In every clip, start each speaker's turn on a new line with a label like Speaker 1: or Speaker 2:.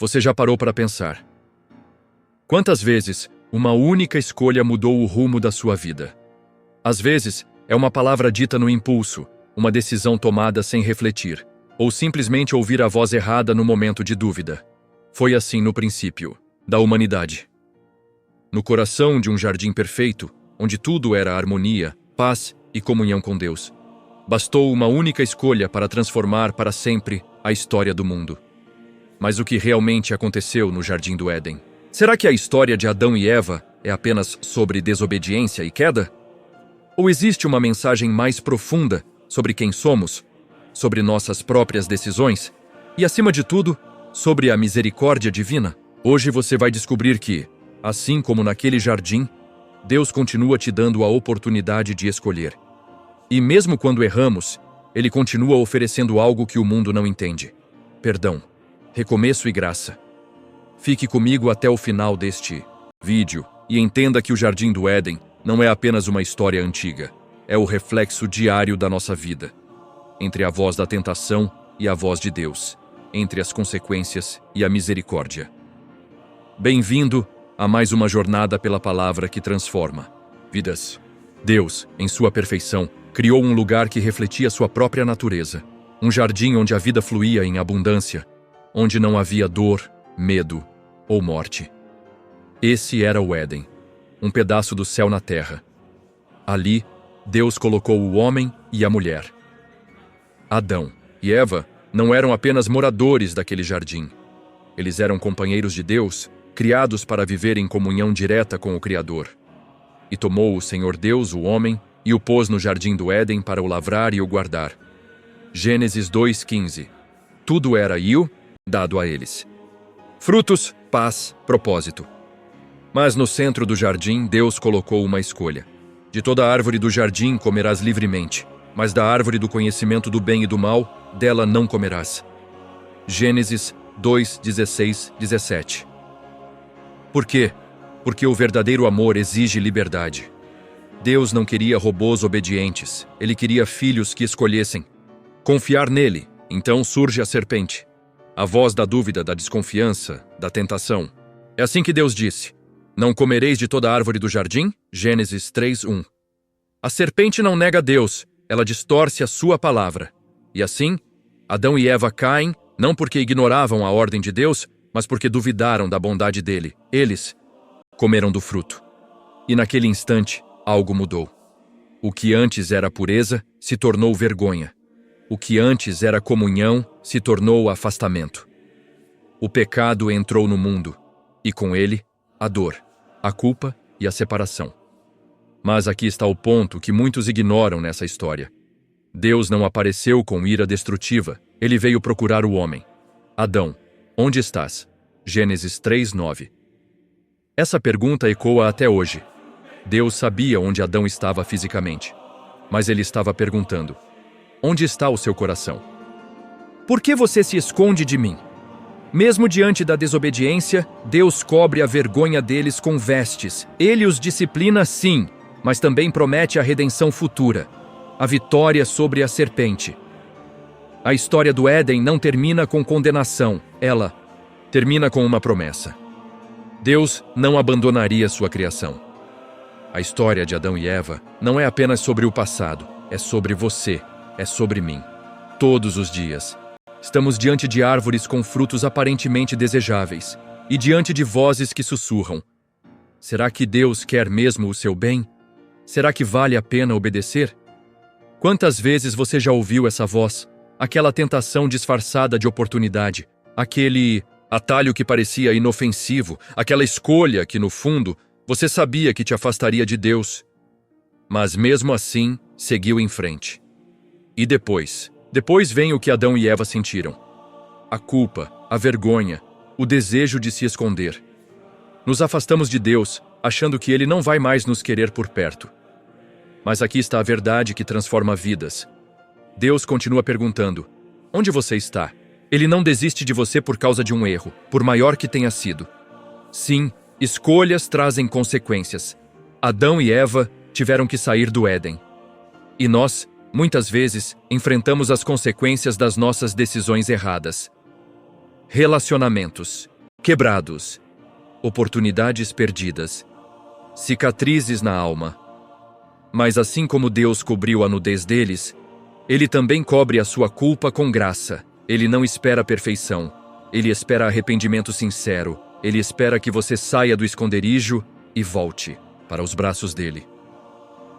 Speaker 1: Você já parou para pensar? Quantas vezes uma única escolha mudou o rumo da sua vida? Às vezes, é uma palavra dita no impulso, uma decisão tomada sem refletir, ou simplesmente ouvir a voz errada no momento de dúvida. Foi assim no princípio da humanidade. No coração de um jardim perfeito, onde tudo era harmonia, paz e comunhão com Deus, bastou uma única escolha para transformar para sempre a história do mundo. Mas o que realmente aconteceu no Jardim do Éden? Será que a história de Adão e Eva é apenas sobre desobediência e queda? Ou existe uma mensagem mais profunda sobre quem somos, sobre nossas próprias decisões e, acima de tudo, sobre a misericórdia divina? Hoje você vai descobrir que, assim como naquele jardim, Deus continua te dando a oportunidade de escolher. E mesmo quando erramos, Ele continua oferecendo algo que o mundo não entende: perdão, recomeço e graça. Fique comigo até o final deste vídeo e entenda que o Jardim do Éden não é apenas uma história antiga, é o reflexo diário da nossa vida. Entre a voz da tentação e a voz de Deus, entre as consequências e a misericórdia. Bem-vindo a mais uma jornada pela palavra que transforma vidas. Deus, em sua perfeição, criou um lugar que refletia sua própria natureza, um jardim onde a vida fluía em abundância, onde não havia dor, medo ou morte. Esse era o Éden, um pedaço do céu na terra. Ali, Deus colocou o homem e a mulher. Adão e Eva não eram apenas moradores daquele jardim. Eles eram companheiros de Deus, criados para viver em comunhão direta com o Criador. E tomou o Senhor Deus o homem e o pôs no Jardim do Éden para o lavrar e o guardar. Gênesis 2:15. Tudo era dado a eles: frutos, paz, propósito. Mas no centro do jardim, Deus colocou uma escolha. De toda árvore do jardim comerás livremente, mas da árvore do conhecimento do bem e do mal, dela não comerás. Gênesis 2:16, 17. Por quê? Porque o verdadeiro amor exige liberdade. Deus não queria robôs obedientes, Ele queria filhos que escolhessem confiar nele. Então surge a serpente, a voz da dúvida, da desconfiança, da tentação. É assim que Deus disse: não comereis de toda árvore do jardim? Gênesis 3:1. A serpente não nega Deus, ela distorce a sua palavra. E assim, Adão e Eva caem, não porque ignoravam a ordem de Deus, mas porque duvidaram da bondade dele. Eles comeram do fruto. E naquele instante, algo mudou. O que antes era pureza se tornou vergonha. O que antes era comunhão se tornou afastamento. O pecado entrou no mundo, e com ele, a dor, a culpa e a separação. Mas aqui está o ponto que muitos ignoram nessa história. Deus não apareceu com ira destrutiva, Ele veio procurar o homem. Adão, onde estás? Gênesis 3:9. Essa pergunta ecoa até hoje. Deus sabia onde Adão estava fisicamente, mas Ele estava perguntando: onde está o seu coração? Por que você se esconde de mim? Mesmo diante da desobediência, Deus cobre a vergonha deles com vestes. Ele os disciplina, sim, mas também promete a redenção futura, a vitória sobre a serpente. A história do Éden não termina com condenação, ela termina com uma promessa. Deus não abandonaria sua criação. A história de Adão e Eva não é apenas sobre o passado, é sobre você, é sobre mim. Todos os dias, estamos diante de árvores com frutos aparentemente desejáveis e diante de vozes que sussurram: será que Deus quer mesmo o seu bem? Será que vale a pena obedecer? Quantas vezes você já ouviu essa voz? Aquela tentação disfarçada de oportunidade, aquele atalho que parecia inofensivo, aquela escolha que, no fundo, você sabia que te afastaria de Deus. Mas mesmo assim, seguiu em frente. E depois vem o que Adão e Eva sentiram: a culpa, a vergonha, o desejo de se esconder. Nos afastamos de Deus, achando que Ele não vai mais nos querer por perto. Mas aqui está a verdade que transforma vidas. Deus continua perguntando: onde você está? Ele não desiste de você por causa de um erro, por maior que tenha sido. Sim, escolhas trazem consequências. Adão e Eva tiveram que sair do Éden. E nós, muitas vezes, enfrentamos as consequências das nossas decisões erradas. relacionamentos quebrados, oportunidades perdidas, cicatrizes na alma. Mas assim como Deus cobriu a nudez deles, Ele também cobre a sua culpa com graça. Ele não espera a perfeição. Ele espera arrependimento sincero. Ele espera que você saia do esconderijo e volte para os braços dele.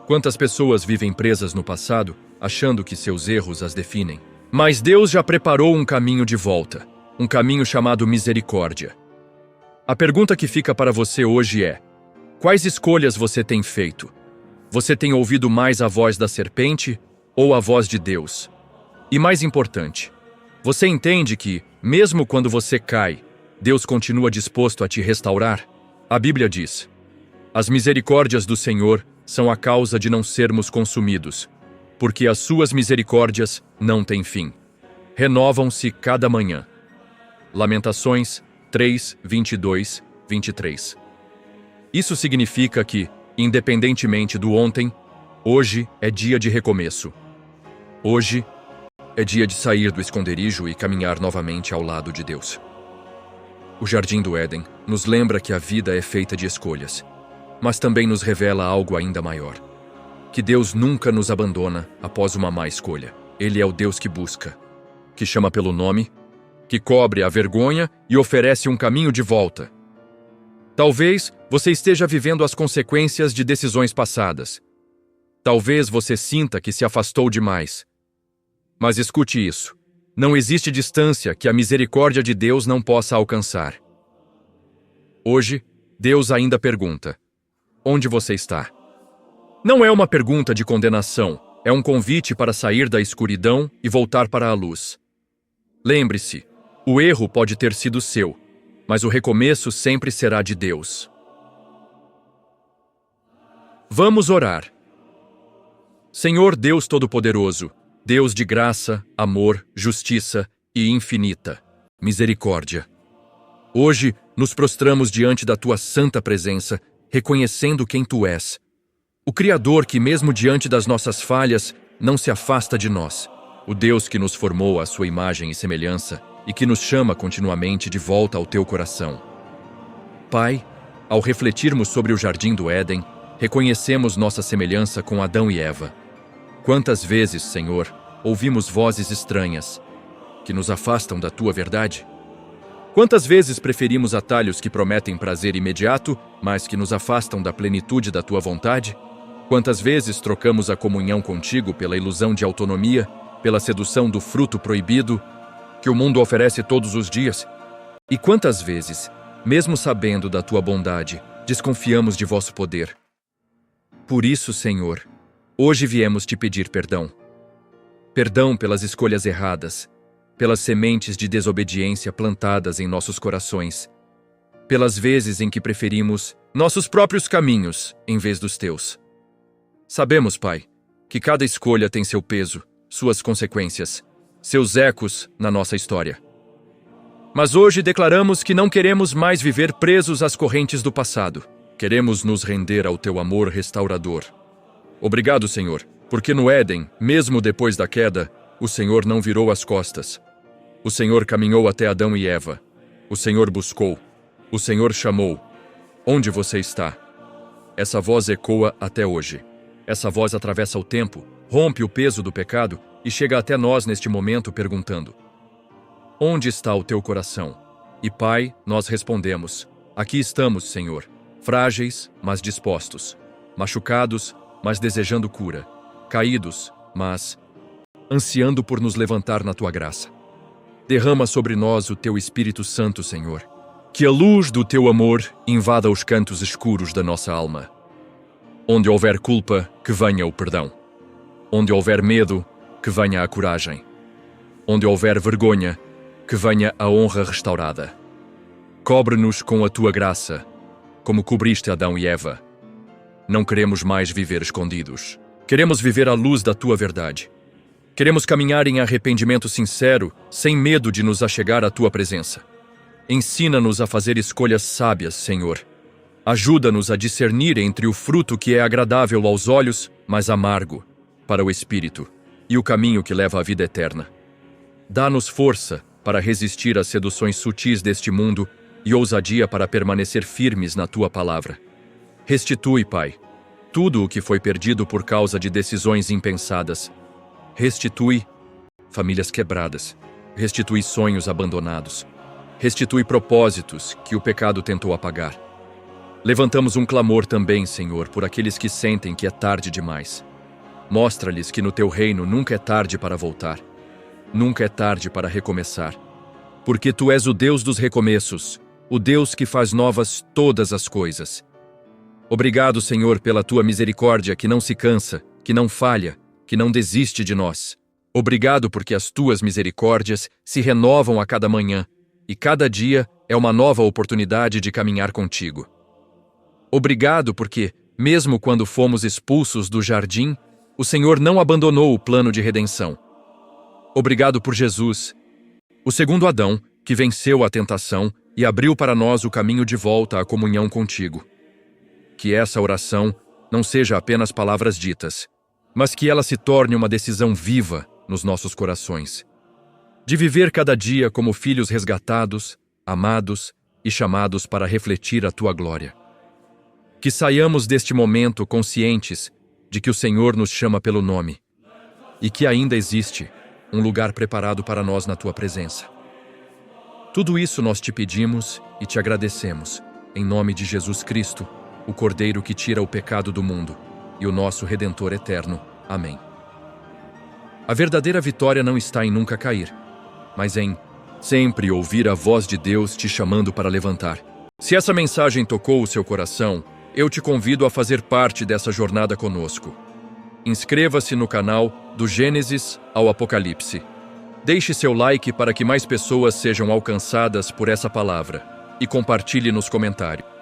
Speaker 1: Quantas pessoas vivem presas no passado, achando que seus erros as definem? Mas Deus já preparou um caminho de volta, um caminho chamado misericórdia. A pergunta que fica para você hoje é: quais escolhas você tem feito? Você tem ouvido mais a voz da serpente ou a voz de Deus? E mais importante, você entende que, mesmo quando você cai, Deus continua disposto a te restaurar? A Bíblia diz: as misericórdias do Senhor são a causa de não sermos consumidos, porque as suas misericórdias não têm fim. Renovam-se cada manhã. Lamentações 3, 22, 23. Isso significa que, independentemente do ontem, hoje é dia de recomeço. Hoje é dia de sair do esconderijo e caminhar novamente ao lado de Deus. O Jardim do Éden nos lembra que a vida é feita de escolhas, mas também nos revela algo ainda maior: que Deus nunca nos abandona após uma má escolha. Ele é o Deus que busca, que chama pelo nome, que cobre a vergonha e oferece um caminho de volta. Talvez você esteja vivendo as consequências de decisões passadas. Talvez você sinta que se afastou demais. Mas escute isso: não existe distância que a misericórdia de Deus não possa alcançar. Hoje, Deus ainda pergunta: onde você está? Não é uma pergunta de condenação, é um convite para sair da escuridão e voltar para a luz. Lembre-se, o erro pode ter sido seu, mas o recomeço sempre será de Deus. Vamos orar. Senhor Deus Todo-Poderoso, Deus de graça, amor, justiça e infinita misericórdia. Hoje, nos prostramos diante da Tua santa presença, reconhecendo quem Tu és. O Criador que, mesmo diante das nossas falhas, não se afasta de nós. O Deus que nos formou à Sua imagem e semelhança e que nos chama continuamente de volta ao Teu coração. Pai, ao refletirmos sobre o Jardim do Éden, reconhecemos nossa semelhança com Adão e Eva. Quantas vezes, Senhor, ouvimos vozes estranhas que nos afastam da Tua verdade? Quantas vezes preferimos atalhos que prometem prazer imediato, mas que nos afastam da plenitude da Tua vontade? Quantas vezes trocamos a comunhão contigo pela ilusão de autonomia, pela sedução do fruto proibido que o mundo oferece todos os dias? E quantas vezes, mesmo sabendo da Tua bondade, desconfiamos de vosso poder? Por isso, Senhor, hoje viemos te pedir perdão. Perdão pelas escolhas erradas, pelas sementes de desobediência plantadas em nossos corações, pelas vezes em que preferimos nossos próprios caminhos em vez dos Teus. Sabemos, Pai, que cada escolha tem seu peso, suas consequências, seus ecos na nossa história. Mas hoje declaramos que não queremos mais viver presos às correntes do passado. Queremos nos render ao Teu amor restaurador. Obrigado, Senhor, porque no Éden, mesmo depois da queda, o Senhor não virou as costas. O Senhor caminhou até Adão e Eva. O Senhor buscou. O Senhor chamou. Onde você está? Essa voz ecoa até hoje. Essa voz atravessa o tempo, rompe o peso do pecado e chega até nós neste momento perguntando: onde está o teu coração? E Pai, nós respondemos: aqui estamos, Senhor, frágeis, mas dispostos, machucados, mas desejando cura, caídos, mas ansiando por nos levantar na Tua graça. Derrama sobre nós o Teu Espírito Santo, Senhor. Que a luz do Teu amor invada os cantos escuros da nossa alma. Onde houver culpa, que venha o perdão. Onde houver medo, que venha a coragem. Onde houver vergonha, que venha a honra restaurada. Cobre-nos com a Tua graça, como cobriste Adão e Eva. Não queremos mais viver escondidos. Queremos viver à luz da Tua verdade. Queremos caminhar em arrependimento sincero, sem medo de nos achegar à Tua presença. Ensina-nos a fazer escolhas sábias, Senhor. Ajuda-nos a discernir entre o fruto que é agradável aos olhos, mas amargo para o espírito, e o caminho que leva à vida eterna. Dá-nos força para resistir às seduções sutis deste mundo e ousadia para permanecer firmes na tua palavra. Restitui, Pai, tudo o que foi perdido por causa de decisões impensadas. Restitui famílias quebradas. Restitui sonhos abandonados. Restitui propósitos que o pecado tentou apagar. Levantamos um clamor também, Senhor, por aqueles que sentem que é tarde demais. Mostra-lhes que no teu reino nunca é tarde para voltar. Nunca é tarde para recomeçar. Porque tu és o Deus dos recomeços, o Deus que faz novas todas as coisas. Obrigado, Senhor, pela tua misericórdia que não se cansa, que não falha, que não desiste de nós. Obrigado porque as tuas misericórdias se renovam a cada manhã, e cada dia é uma nova oportunidade de caminhar contigo. Obrigado porque, mesmo quando fomos expulsos do jardim, o Senhor não abandonou o plano de redenção. Obrigado por Jesus, o segundo Adão, que venceu a tentação e abriu para nós o caminho de volta à comunhão contigo. Que essa oração não seja apenas palavras ditas, mas que ela se torne uma decisão viva nos nossos corações. De viver cada dia como filhos resgatados, amados e chamados para refletir a tua glória. Que saiamos deste momento conscientes de que o Senhor nos chama pelo nome e que ainda existe um lugar preparado para nós na tua presença. Tudo isso nós te pedimos e te agradecemos, em nome de Jesus Cristo, o Cordeiro que tira o pecado do mundo e o nosso Redentor eterno. Amém. A verdadeira vitória não está em nunca cair, mas em sempre ouvir a voz de Deus te chamando para levantar. Se essa mensagem tocou o seu coração, eu te convido a fazer parte dessa jornada conosco. Inscreva-se no canal do Gênesis ao Apocalipse. Deixe seu like para que mais pessoas sejam alcançadas por essa palavra e compartilhe nos comentários.